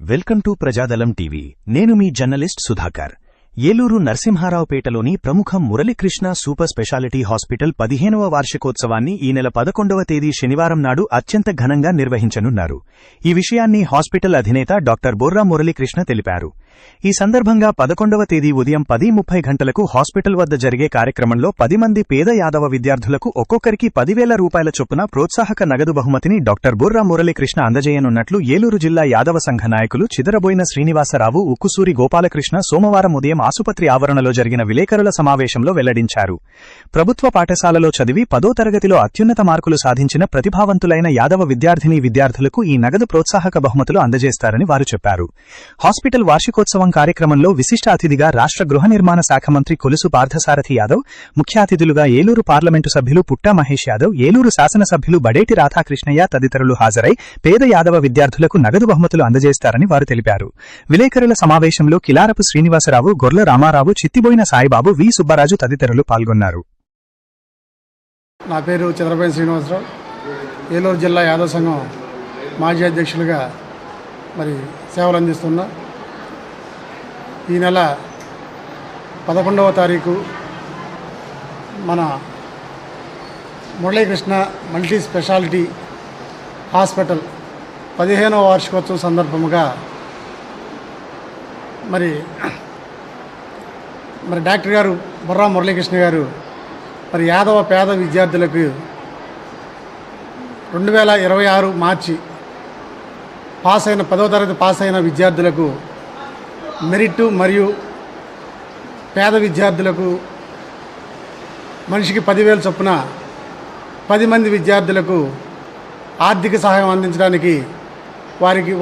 Welcome to Prajadalam TV. నేను మీ journalist Sudhakar. Eluru నరసింహారావుపేటలోని ప్రముఖ మురళీకృష్ణ సూపర్ స్పెషాలిటీ హాస్పిటల్ 15వ వార్షికోత్సవాన్ని ఈ నెల 11వ తేదీ శనివారం నాడు అత్యంత ఘనంగా నిర్వహించనున్నారు. ఈ విషయాన్ని హాస్పిటల్ అధినేత డాక్టర్ బొర్రా మురళీకృష్ణ తెలిపారు. ఈ సందర్భంగా 11వ తేదీ ఉదయం 10:30 గంటలకు హాస్పిటల్ వద్ద జరిగే కార్యక్రమంలో 10 మంది పేద యాదవ విద్యార్థులకు ఒక్కొక్కరికి 10,000 రూపాయల చొప్పున ప్రోత్సాహక నగదు బహుమతిని డాక్టర్ బొర్రా మురళీకృష్ణ అందజేయనున్నట్లు ఏలూరు జిల్లా యాదవ సంఘ నాయకులు చిదరబోయిన శ్రీనివాసరావు, ఉక్కుసూరి గోపాలకృష్ణ సోమవారం ఉదయం ఆసుపత్రి ఆవరణలో జరిగిన విలేకరుల సమావేశంలో వెల్లడించారు. ప్రభుత్వ పాఠశాలలో చదివి 10వ తరగతిలో అత్యున్నత మార్కులు సాధించిన ప్రతిభావంతులైన యాదవ విద్యార్థులకు ఈ నగదు ప్రోత్సాహక బహుమతులు అందజేస్తారని వారు చెప్పారు. హాస్పిటల్ వార్షికోత్సవం కార్యక్రమంలో విశిష్ట అతిథిగా రాష్ట్ర గృహ నిర్మాణ శాఖ మంత్రి కొలుసు పార్థసారథి యాదవ్, ముఖ్య అతిథులుగా ఏలూరు పార్లమెంటు సభ్యులు పుట్టా మహేష్ యాదవ్, ఏలూరు శాసనసభ్యులు బడేటి రాధాకృష్ణయ్య తదితరులు హాజరై పేద యాదవ విద్యార్థులకు నగదు బహుమతులు అందజేస్తారని వారు తెలిపారు. విలేకరుల సమావేశంలో కిలారపు శ్రీనివాసరావు, గొర్ల రామారావు, చిత్తిబోయిన సాయిబాబు, వి సుబ్బరాజు తదితరులు పాల్గొన్నారు. నా పేరు చిదరబోయిన శ్రీనివాసరావు. ఏలూరు జిల్లా యాదవ సంఘం మాజీ అధ్యక్షులుగా సేవలు అందిస్తున్నా. ఈ నెల 11వ తారీఖు మన మురళీకృష్ణ మల్టీ స్పెషాలిటీ హాస్పిటల్ 15వ వార్షికోత్సవం సందర్భముగా డాక్టర్ గారు బొర్రా మురళీకృష్ణ గారు యాదవ పేద విద్యార్థులకు 2026 మార్చి పాస్ అయిన 10వ తరగతి పాస్ అయిన విద్యార్థులకు మెరిట్ మరియు పేద విద్యార్థులకు మనిషికి 10,000 చొప్పున 10 మంది విద్యార్థులకు ఆర్థిక సహాయం అందించడానికి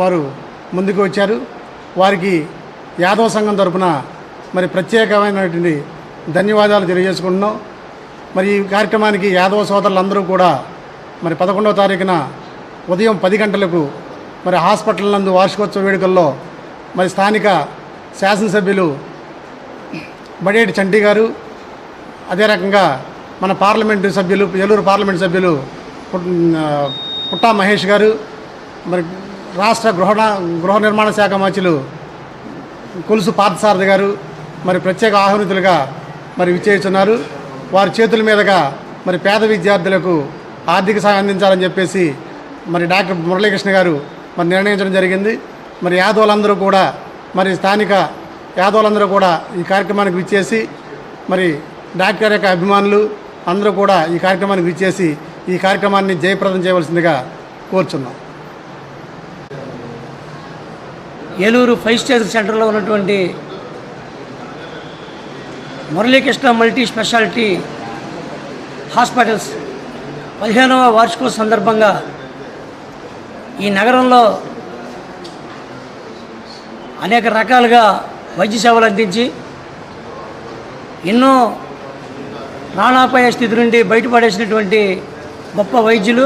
వారు ముందుకు వచ్చారు. వారికి యాదవ సంఘం తరపున ప్రత్యేకమైనటువంటి ధన్యవాదాలు తెలియజేసుకుంటున్నాం. ఈ కార్యక్రమానికి యాదవ సోదరులందరూ కూడా 11వ తారీఖున ఉదయం 10 గంటలకు హాస్పిటల్ నందు వార్షికోత్సవ వేడుకల్లో స్థానిక శాసనసభ్యులు బడేటి చంటి గారు, అదే రకంగా మన పార్లమెంటు సభ్యులు, ఏలూరు పార్లమెంటు సభ్యులు పుట్టా మహేష్ గారు, రాష్ట్ర గృహ నిర్మాణ శాఖ మంత్రులు కొలుసు పార్థసారథి గారు ప్రత్యేక ఆహ్వానితులుగా విచ్చేస్తున్నారు. వారి చేతుల మీదుగా పేద విద్యార్థులకు ఆర్థిక సహాయం అందించాలని చెప్పేసి డాక్టర్ మురళీకృష్ణ గారు నిర్ణయించడం జరిగింది. యాదవులందరూ కూడా స్థానిక యాదవులందరూ కూడా ఈ కార్యక్రమానికి విచ్చేసి డాక్టర్ యొక్క అభిమానులు అందరూ కూడా ఈ కార్యక్రమానికి విచ్చేసి ఈ కార్యక్రమాన్ని జయప్రదం చేయవలసిందిగా కోరుచున్నాం. ఏలూరు 5 స్టేషన్ సెంటర్లో ఉన్నటువంటి మురళీకృష్ణ మల్టీ స్పెషాలిటీ హాస్పిటల్స్ 15వ వార్షికోత్సవం సందర్భంగా ఈ నగరంలో అనేక రకాలుగా వైద్య సేవలు అందించి ఎన్నో ప్రాణాపాయ స్థితి నుండి బయటపడేసినటువంటి గొప్ప వైద్యులు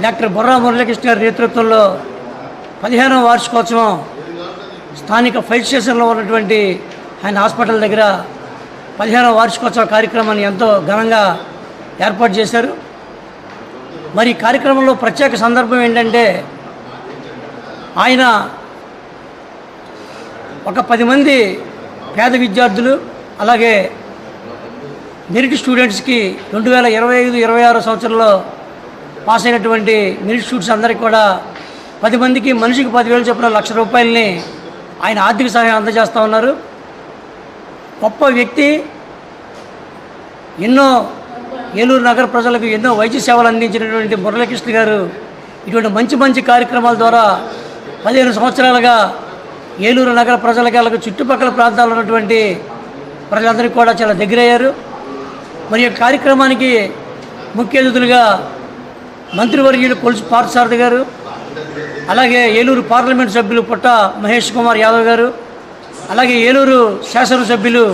డాక్టర్ బొర్రా మురళీకృష్ణ గారి నేతృత్వంలో 15వ వార్షికోత్సవం స్థానిక 5 స్టేషన్లో ఉన్నటువంటి ఆయన హాస్పిటల్ దగ్గర 15వ వార్షికోత్సవ కార్యక్రమాన్ని ఎంతో ఘనంగా ఏర్పాటు చేశారు. ఈ కార్యక్రమంలో ప్రత్యేక సందర్భం ఏంటంటే ఆయన ఒక 10 మంది పేద విద్యార్థులు, అలాగే మెరిట్ స్టూడెంట్స్కి 2025-26 సంవత్సరంలో పాస్ అయినటువంటి మెరిట్ స్టూడెంట్స్ అందరికీ కూడా 10 మందికి మనిషికి 10,000 చొప్పున ₹1,00,000 ఆయన ఆర్థిక సహాయం అందజేస్తూ ఉన్నారు. గొప్ప వ్యక్తి. ఎన్నో ఏలూరు నగర ప్రజలకు ఎన్నో వైద్య సేవలు అందించినటువంటి మురళీకృష్ణ గారు ఇటువంటి మంచి కార్యక్రమాల ద్వారా 15 సంవత్సరాలుగా ఏలూరు నగర ప్రజలకి, అలాగే చుట్టుపక్కల ప్రాంతాల్లో ఉన్నటువంటి ప్రజలందరికీ కూడా చాలా దగ్గరయ్యారు. ఈ కార్యక్రమానికి ముఖ్య అతిథులుగా మంత్రివర్యులు కొలుసు పార్థసారథి గారు, అలాగే ఏలూరు పార్లమెంట్ సభ్యులు పుట్టా మహేష్ కుమార్ యాదవ్ గారు, అలాగే ఏలూరు శాసనసభ్యులు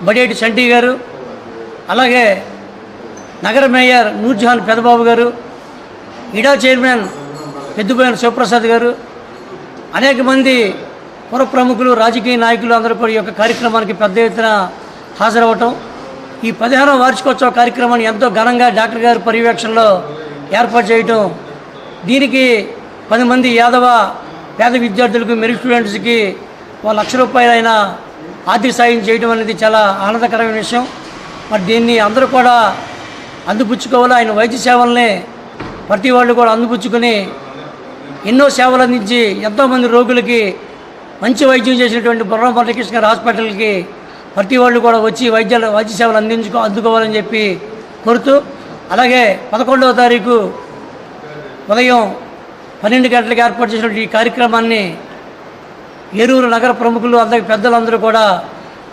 బడేటి చంటి గారు, అలాగే నగర మేయర్ నూర్జహాన్ పెదబాబు గారు, ఇడా చైర్మన్ పెద్దుబోయిన శివప్రసాద్ గారు, అనేక మంది పుర ప్రముఖులు, రాజకీయ నాయకులు అందరూ కూడా ఈ యొక్క కార్యక్రమానికి పెద్ద ఎత్తున హాజరవటం, ఈ 15వ వార్షికోత్సవ కార్యక్రమాన్ని ఎంతో ఘనంగా డాక్టర్ గారి పర్యవేక్షణలో ఏర్పాటు చేయటం, దీనికి 10 మంది యాదవ పేద విద్యార్థులకు మెరిట్ స్టూడెంట్స్కి ఒక ₹1,00,000 అయినా ఆర్థిక సాయం చేయడం అనేది చాలా ఆనందకరమైన విషయం. మరి దీన్ని అందరూ కూడా అందిపుచ్చుకోవాలి. ఆయన వైద్య సేవల్ని ప్రతి వాళ్ళు కూడా అందిపుచ్చుకొని ఎన్నో సేవలు అందించి ఎంతోమంది రోగులకి మంచి వైద్యం చేసినటువంటి బుర్రా మురళీకృష్ణ గారి హాస్పిటల్కి ప్రతి వాళ్ళు కూడా వచ్చి వైద్య సేవలు అందుకోవాలని చెప్పి కోరుతూ, అలాగే 11వ తారీఖు ఉదయం 12 గంటలకు ఏర్పాటు చేసినటువంటి ఈ కార్యక్రమాన్ని ఏలూరు నగర ప్రముఖులు అందరి పెద్దలందరూ కూడా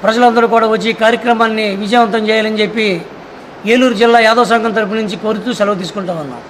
ప్రజలందరూ కూడా వచ్చి ఈ కార్యక్రమాన్ని విజయవంతం చేయాలని చెప్పి ఏలూరు జిల్లా యాదవ సంఘం తరపు నుంచి కోరుతూ సెలవు తీసుకుంటా ఉన్నాం.